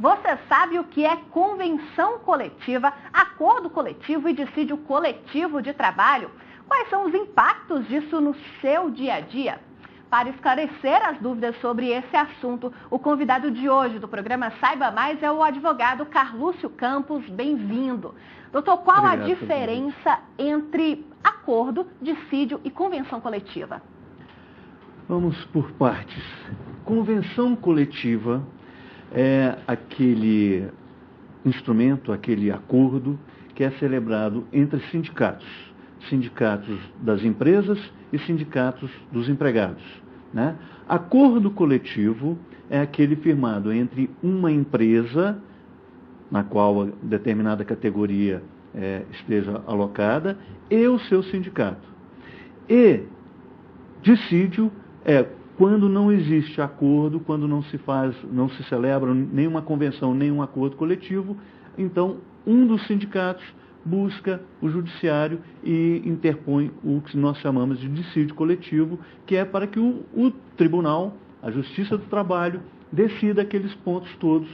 Você sabe o que é convenção coletiva, acordo coletivo e dissídio coletivo de trabalho? Quais são os impactos disso no seu dia a dia? Para esclarecer as dúvidas sobre esse assunto, o convidado de hoje do programa Saiba Mais é o advogado Carlúcio Campos. Bem-vindo. Doutor, qual a diferença entre acordo, dissídio e convenção coletiva? Vamos por partes. Convenção coletiva é aquele instrumento, aquele acordo que é celebrado entre sindicatos. Sindicatos das empresas e sindicatos dos empregados, né? Acordo coletivo é aquele firmado entre uma empresa, na qual determinada categoria esteja alocada, e o seu sindicato. E dissídio é quando não existe acordo, quando não se celebra nenhuma convenção, nenhum acordo coletivo, então um dos sindicatos busca o judiciário e interpõe o que nós chamamos de dissídio coletivo, que é para que o tribunal, a Justiça do Trabalho, decida aqueles pontos todos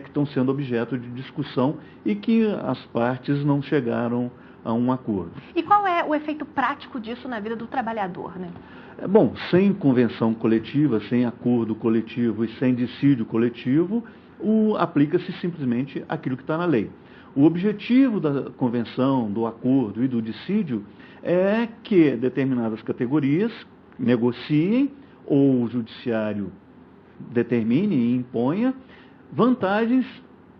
que estão sendo objeto de discussão e que as partes não chegaram a um acordo. E qual é o efeito prático disso na vida do trabalhador, né? Bom, sem convenção coletiva, sem acordo coletivo e sem dissídio coletivo, aplica-se simplesmente aquilo que está na lei. O objetivo da convenção, do acordo e do dissídio é que determinadas categorias negociem ou o judiciário determine e imponha vantagens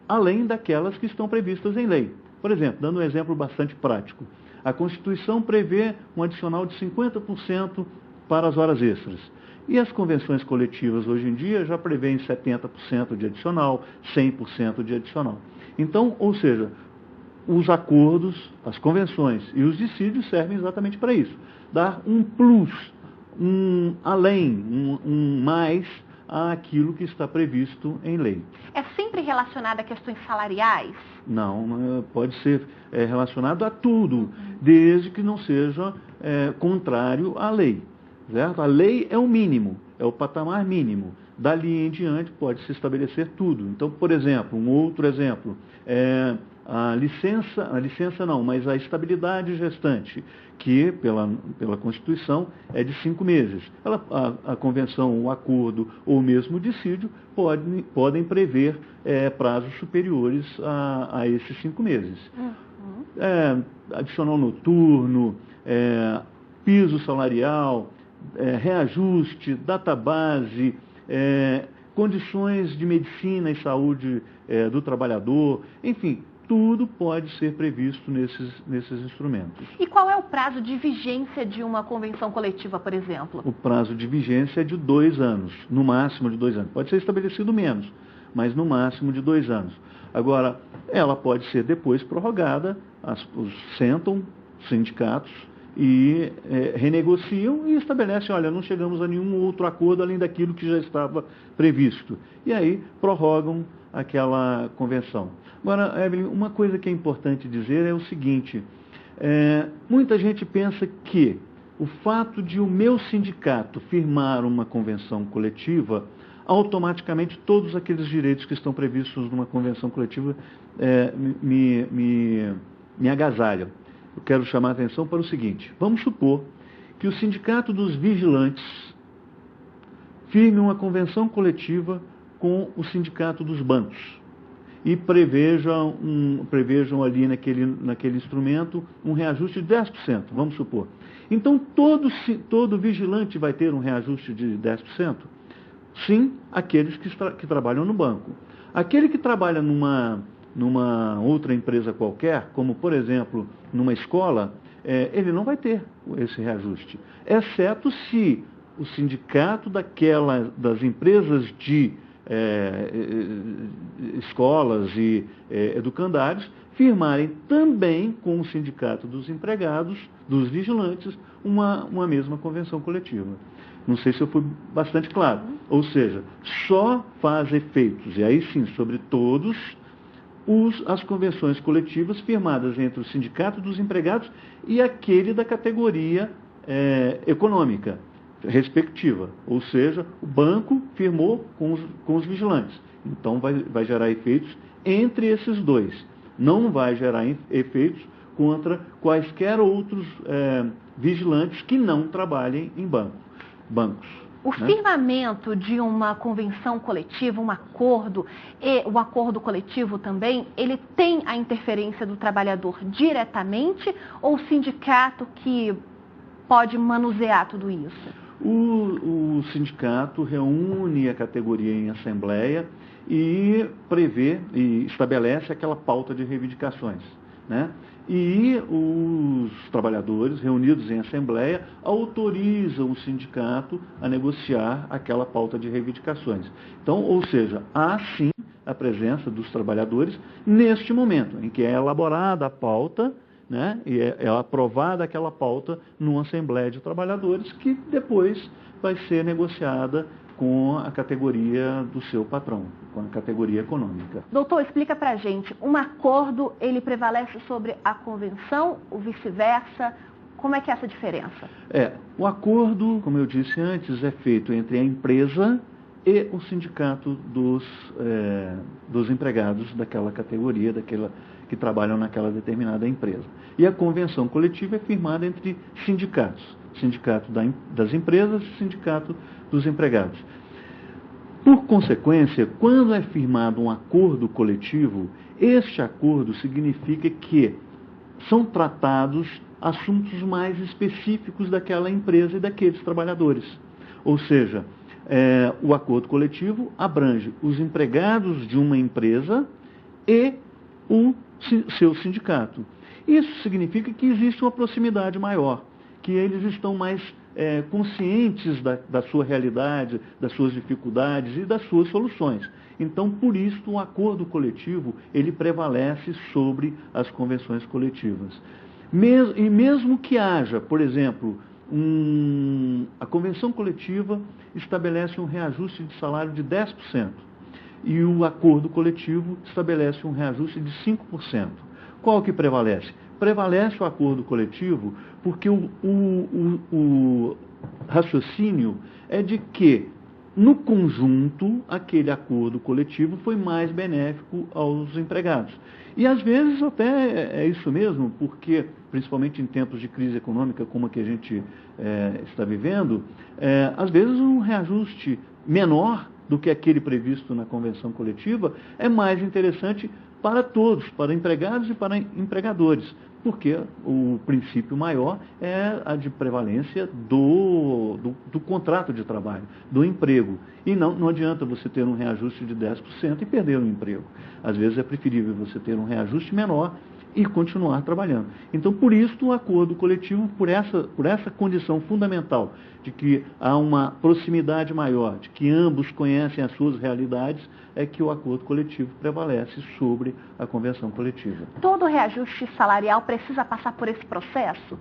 além daquelas que estão previstas em lei. Por exemplo, dando um exemplo bastante prático, a Constituição prevê um adicional de 50% para as horas extras. E as convenções coletivas hoje em dia já prevêem 70% de adicional, 100% de adicional. Então, ou seja, os acordos, as convenções e os dissídios servem exatamente para isso. Dar um plus, um além, um mais àquilo que está previsto em lei. É sempre relacionado a questões salariais? Não, pode ser relacionado a tudo, desde que não seja contrário à lei. Certo? A lei é o mínimo, é o patamar mínimo. Dali em diante pode-se estabelecer tudo. Então, por exemplo, um outro exemplo, a estabilidade gestante, que pela Constituição é de 5 meses. A convenção, o acordo ou mesmo o dissídio podem prever prazos superiores a esses 5 meses. Adicional noturno, piso salarial, reajuste, database, condições de medicina e saúde do trabalhador, enfim, tudo pode ser previsto nesses instrumentos. E qual é o prazo de vigência de uma convenção coletiva, por exemplo? O prazo de vigência é de 2 anos, no máximo de 2 anos. Pode ser estabelecido menos, mas no máximo de 2 anos. Agora, ela pode ser depois prorrogada, sentam sindicatos e renegociam e estabelecem, olha, não chegamos a nenhum outro acordo além daquilo que já estava previsto. E aí prorrogam aquela convenção. Agora, Evelyn, uma coisa que é importante dizer é o seguinte, muita gente pensa que o fato de o meu sindicato firmar uma convenção coletiva, automaticamente todos aqueles direitos que estão previstos numa convenção coletiva me agasalham. Eu quero chamar a atenção para o seguinte, vamos supor que o Sindicato dos Vigilantes firme uma convenção coletiva com o Sindicato dos Bancos e prevejam ali naquele instrumento um reajuste de 10%, vamos supor. Então, todo vigilante vai ter um reajuste de 10%? Sim, aqueles que trabalham no banco. Aquele que trabalha numa outra empresa qualquer, como, por exemplo, numa escola, ele não vai ter esse reajuste, exceto se o sindicato das empresas de escolas e educandários firmarem também com o sindicato dos empregados, dos vigilantes, uma mesma convenção coletiva. Não sei se eu fui bastante claro. Ou seja, só faz efeitos, e aí sim, sobre todos, as convenções coletivas firmadas entre o sindicato dos empregados e aquele da categoria econômica. respectiva, ou seja, o banco firmou com os vigilantes. Então vai gerar efeitos entre esses dois. Não vai gerar efeitos contra quaisquer outros vigilantes que não trabalhem em bancos. O firmamento de uma convenção coletiva, um acordo, e o acordo coletivo também, ele tem a interferência do trabalhador diretamente ou o sindicato que pode manusear tudo isso? O sindicato reúne a categoria em assembleia e prevê e estabelece aquela pauta de reivindicações, né? E os trabalhadores reunidos em assembleia autorizam o sindicato a negociar aquela pauta de reivindicações. Então, ou seja, há sim a presença dos trabalhadores neste momento em que é elaborada a pauta, né, e é aprovada aquela pauta numa assembleia de trabalhadores que depois vai ser negociada com a categoria do seu patrão, com a categoria econômica. Doutor, explica pra gente, um acordo, ele prevalece sobre a convenção ou vice-versa? Como é que é essa diferença? O acordo, como eu disse antes, é feito entre a empresa e o sindicato dos empregados daquela categoria, que trabalham naquela determinada empresa. E a convenção coletiva é firmada entre sindicatos, sindicato das empresas e sindicato dos empregados. Por consequência, quando é firmado um acordo coletivo, este acordo significa que são tratados assuntos mais específicos daquela empresa e daqueles trabalhadores. Ou seja, o acordo coletivo abrange os empregados de uma empresa e o seu sindicato. Isso significa que existe uma proximidade maior, que eles estão mais conscientes da sua realidade, das suas dificuldades e das suas soluções. Então, por isso, o acordo coletivo, ele prevalece sobre as convenções coletivas. E mesmo que haja, por exemplo, a convenção coletiva estabelece um reajuste de salário de 10%, e o acordo coletivo estabelece um reajuste de 5%. Qual que prevalece? Prevalece o acordo coletivo porque o raciocínio é de que, no conjunto, aquele acordo coletivo foi mais benéfico aos empregados. E, às vezes, até é isso mesmo, porque, principalmente em tempos de crise econômica como a que a gente está vivendo, às vezes um reajuste menor do que aquele previsto na convenção coletiva é mais interessante para todos, para empregados e para empregadores, porque o princípio maior é a de prevalência do contrato de trabalho, do emprego. E não adianta você ter um reajuste de 10% e perder o emprego. Às vezes é preferível você ter um reajuste menor e continuar trabalhando. Então, por isso, o acordo coletivo, por essa condição fundamental de que há uma proximidade maior, de que ambos conhecem as suas realidades, é que o acordo coletivo prevalece sobre a convenção coletiva. Todo reajuste salarial precisa passar por esse processo?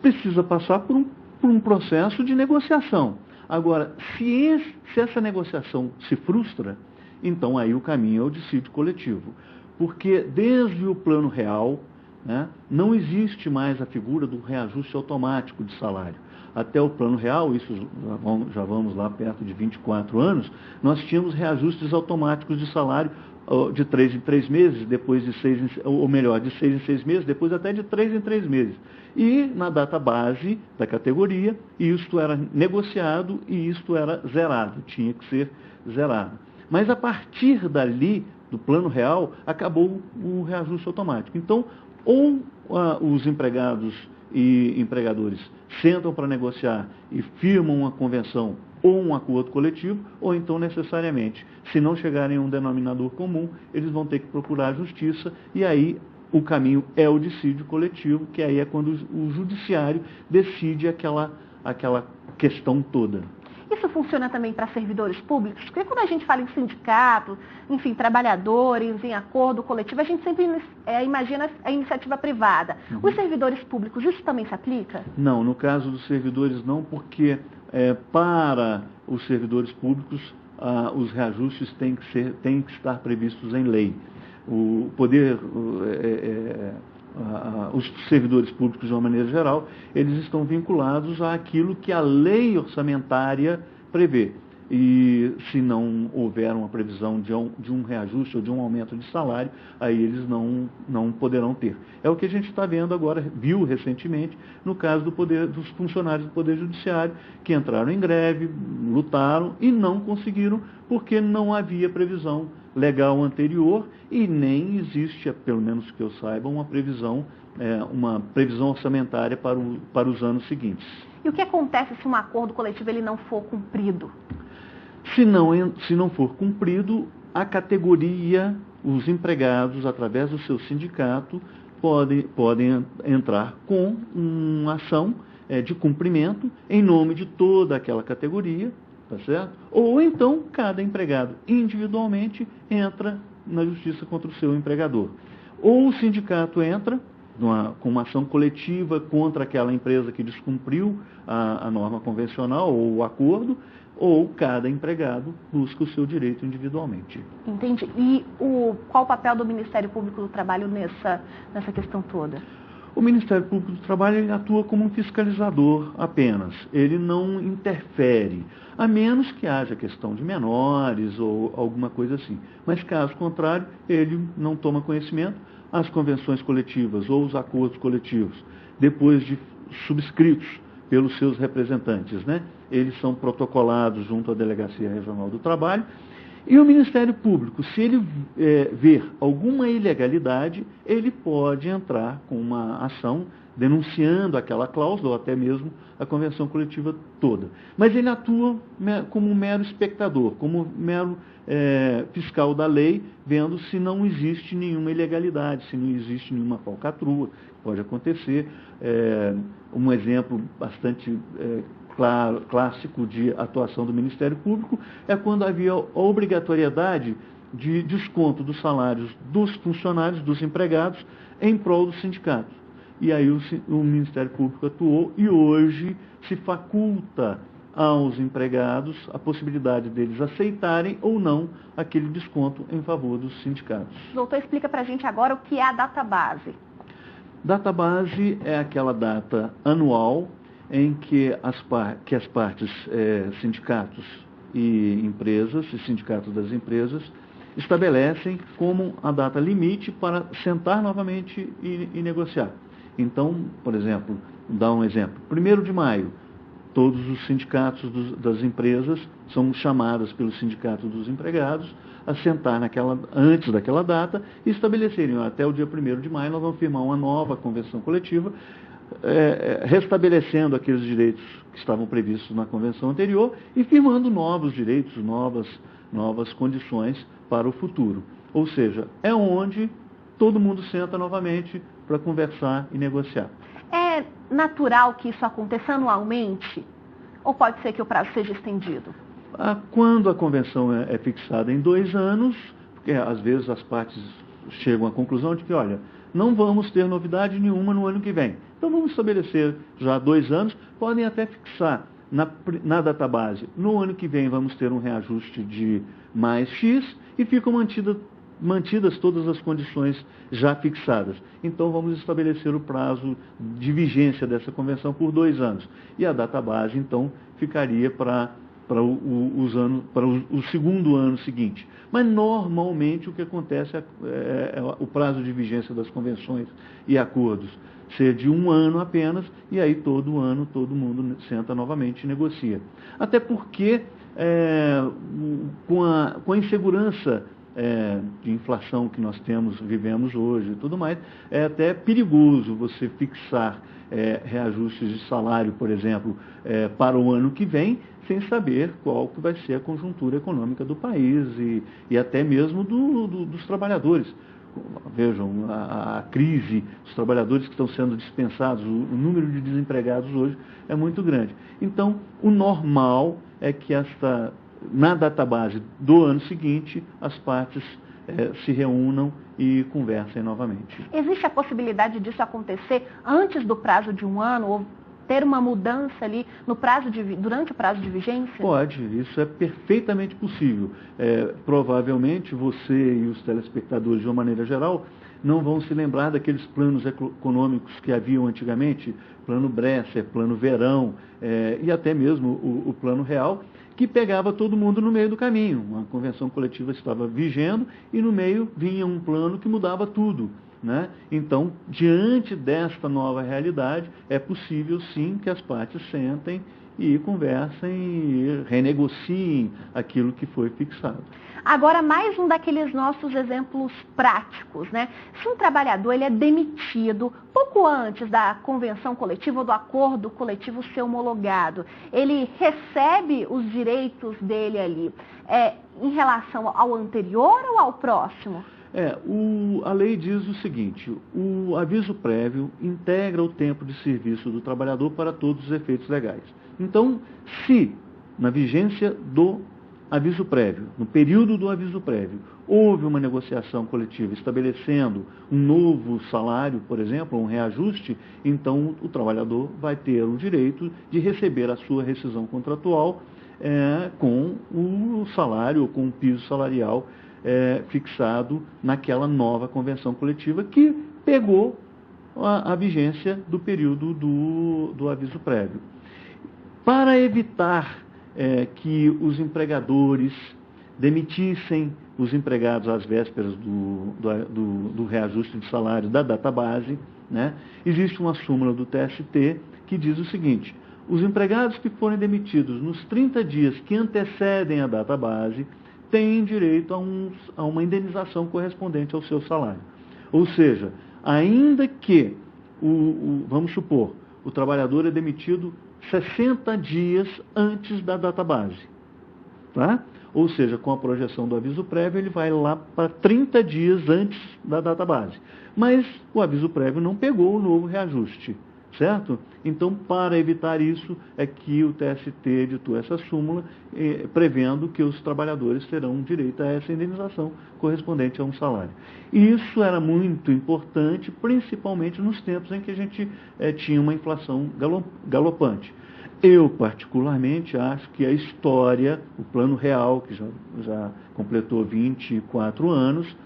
Precisa passar por um processo de negociação. Agora, se essa negociação se frustra, então aí o caminho é o dissídio coletivo. Porque desde o Plano Real, né, não existe mais a figura do reajuste automático de salário. Até o Plano Real, isso já vamos lá perto de 24 anos, nós tínhamos reajustes automáticos de salário de 3 em 3 meses, depois de 6 em 6 meses, depois até de 3 em 3 meses. E na data base da categoria, isto era negociado e isto era zerado, tinha que ser zerado. Mas a partir dali, do Plano Real, acabou o reajuste automático. Então, ou os empregados e empregadores sentam para negociar e firmam uma convenção ou um acordo coletivo, ou então, necessariamente, se não chegarem a um denominador comum, eles vão ter que procurar a justiça, e aí o caminho é o dissídio coletivo, que aí é quando o judiciário decide aquela questão toda. Isso funciona também para servidores públicos? Porque quando a gente fala em sindicato, enfim, trabalhadores, em acordo coletivo, a gente sempre imagina a iniciativa privada. Os servidores públicos, isso também se aplica? Não, no caso dos servidores não, porque para os servidores públicos os reajustes têm que estar previstos em lei. O poder os servidores públicos, de uma maneira geral, eles estão vinculados àquilo que a lei orçamentária prevê. E se não houver uma previsão de um reajuste ou de um aumento de salário, aí eles não poderão ter. É o que a gente está vendo agora, viu recentemente, no caso dos funcionários do Poder Judiciário, que entraram em greve, lutaram e não conseguiram, porque não havia previsão legal anterior e nem existe, pelo menos que eu saiba, uma previsão orçamentária para os anos seguintes. E o que acontece se um acordo coletivo ele não for cumprido? Se não for cumprido, a categoria, os empregados, através do seu sindicato, podem entrar com uma ação de cumprimento em nome de toda aquela categoria, tá certo? Ou então, cada empregado individualmente entra na justiça contra o seu empregador. Ou o sindicato entra com uma ação coletiva contra aquela empresa que descumpriu a norma convencional ou o acordo, ou cada empregado busca o seu direito individualmente. Entendi. E qual o papel do Ministério Público do Trabalho nessa questão toda? O Ministério Público do Trabalho ele atua como um fiscalizador apenas. Ele não interfere, a menos que haja questão de menores ou alguma coisa assim. Mas, caso contrário, ele não toma conhecimento. As convenções coletivas ou os acordos coletivos, depois de subscritos pelos seus representantes, né? Eles são protocolados junto à Delegacia Regional do Trabalho. E o Ministério Público, se ele ver alguma ilegalidade, ele pode entrar com uma ação denunciando aquela cláusula ou até mesmo a convenção coletiva toda. Mas ele atua como um mero espectador, como um mero fiscal da lei, vendo se não existe nenhuma ilegalidade, se não existe nenhuma falcatrua, pode acontecer. Um exemplo bastante clássico de atuação do Ministério Público é quando havia a obrigatoriedade de desconto dos salários dos funcionários, dos empregados, em prol dos sindicatos. E aí o Ministério Público atuou e hoje se faculta aos empregados a possibilidade deles aceitarem ou não aquele desconto em favor dos sindicatos. Doutor, explica para a gente agora o que é a database. Database é aquela data anual em que as partes, sindicatos e empresas, e sindicatos das empresas, estabelecem como a data limite para sentar novamente e negociar. Então, por exemplo, dá um exemplo. 1º de maio, todos os sindicatos das empresas são chamados pelo sindicato dos empregados a sentar antes daquela data e estabelecerem, até o dia 1º de maio, nós vamos firmar uma nova convenção coletiva, restabelecendo aqueles direitos que estavam previstos na convenção anterior e firmando novos direitos, novas condições para o futuro. Ou seja, é onde todo mundo senta novamente para conversar e negociar. É natural que isso aconteça anualmente? Ou pode ser que o prazo seja estendido? Quando a convenção é fixada em 2 anos, porque às vezes as partes chegam à conclusão de que, olha, não vamos ter novidade nenhuma no ano que vem. Então vamos estabelecer já 2 anos, podem até fixar na database. No ano que vem vamos ter um reajuste de mais X e ficam mantidas todas as condições já fixadas. Então vamos estabelecer o prazo de vigência dessa convenção por 2 anos. E a database, então, ficaria para o segundo ano seguinte. Mas, normalmente, o que acontece é o prazo de vigência das convenções e acordos ser de 1 ano apenas, e aí todo ano todo mundo senta novamente e negocia. Até porque, com a insegurança de inflação que nós vivemos hoje e tudo mais, é até perigoso você fixar reajustes de salário, por exemplo, para o ano que vem, sem saber qual que vai ser a conjuntura econômica do país e até mesmo dos trabalhadores. Vejam, a crise, os trabalhadores que estão sendo dispensados, o número de desempregados hoje é muito grande. Então, o normal é que na database do ano seguinte, as partes se reúnam e conversem novamente. Existe a possibilidade disso acontecer antes do prazo de 1 ano, ou ter uma mudança ali durante o prazo de vigência? Pode, isso é perfeitamente possível. Provavelmente você e os telespectadores, de uma maneira geral, não vão se lembrar daqueles planos econômicos que haviam antigamente, plano Bresser, plano Verão, e até mesmo o plano real, que pegava todo mundo no meio do caminho. Uma convenção coletiva estava vigendo e no meio vinha um plano que mudava tudo, né? Então, diante desta nova realidade, é possível sim que as partes sentem e conversem e renegociem aquilo que foi fixado. Agora, mais um daqueles nossos exemplos práticos, né? Se um trabalhador ele é demitido pouco antes da convenção coletiva ou do acordo coletivo ser homologado, ele recebe os direitos dele ali em relação ao anterior ou ao próximo? A lei diz o seguinte: o aviso prévio integra o tempo de serviço do trabalhador para todos os efeitos legais. Então, se na vigência do aviso prévio, no período do aviso prévio, houve uma negociação coletiva estabelecendo um novo salário, por exemplo, um reajuste, então o trabalhador vai ter o direito de receber a sua rescisão contratual com o salário ou com o piso salarial fixado naquela nova convenção coletiva que pegou a vigência do período do aviso prévio. Para evitar que os empregadores demitissem os empregados às vésperas do reajuste de salário da database, né, existe uma súmula do TST que diz o seguinte: os empregados que forem demitidos nos 30 dias que antecedem a database têm direito a uma indenização correspondente ao seu salário. Ou seja, ainda que, vamos supor, o trabalhador é demitido 60 dias antes da database, tá? Ou seja, com a projeção do aviso prévio, ele vai lá para 30 dias antes da database. Mas o aviso prévio não pegou o novo reajuste, certo? Então, para evitar isso, é que o TST editou essa súmula, prevendo que os trabalhadores terão direito a essa indenização correspondente a um salário. E isso era muito importante, principalmente nos tempos em que a gente tinha uma inflação galopante. Eu, particularmente, acho que a história, o Plano Real, que já completou 24 anos,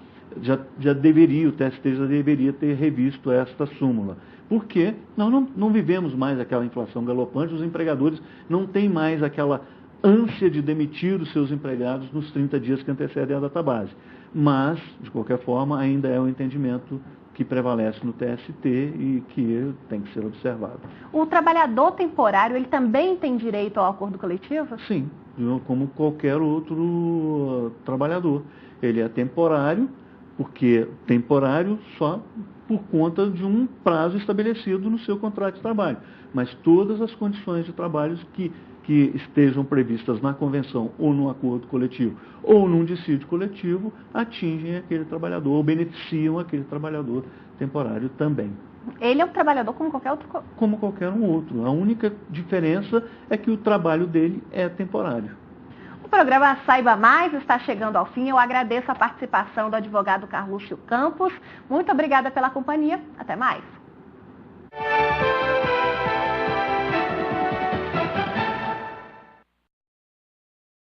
já deveria, o TST já deveria ter revisto esta súmula. Porque nós não vivemos mais aquela inflação galopante, os empregadores não têm mais aquela ânsia de demitir os seus empregados nos 30 dias que antecedem a database. Mas, de qualquer forma, ainda é um entendimento que prevalece no TST e que tem que ser observado. O trabalhador temporário, ele também tem direito ao acordo coletivo? Sim, como qualquer outro trabalhador. Ele é temporário, porque temporário só por conta de um prazo estabelecido no seu contrato de trabalho. Mas todas as condições de trabalho que estejam previstas na convenção ou no acordo coletivo ou num dissídio coletivo atingem aquele trabalhador ou beneficiam aquele trabalhador temporário também. Ele é um trabalhador como qualquer outro? Como qualquer um outro. A única diferença é que o trabalho dele é temporário. O programa Saiba Mais está chegando ao fim. Eu agradeço a participação do advogado Carlúcio Campos. Muito obrigada pela companhia. Até mais.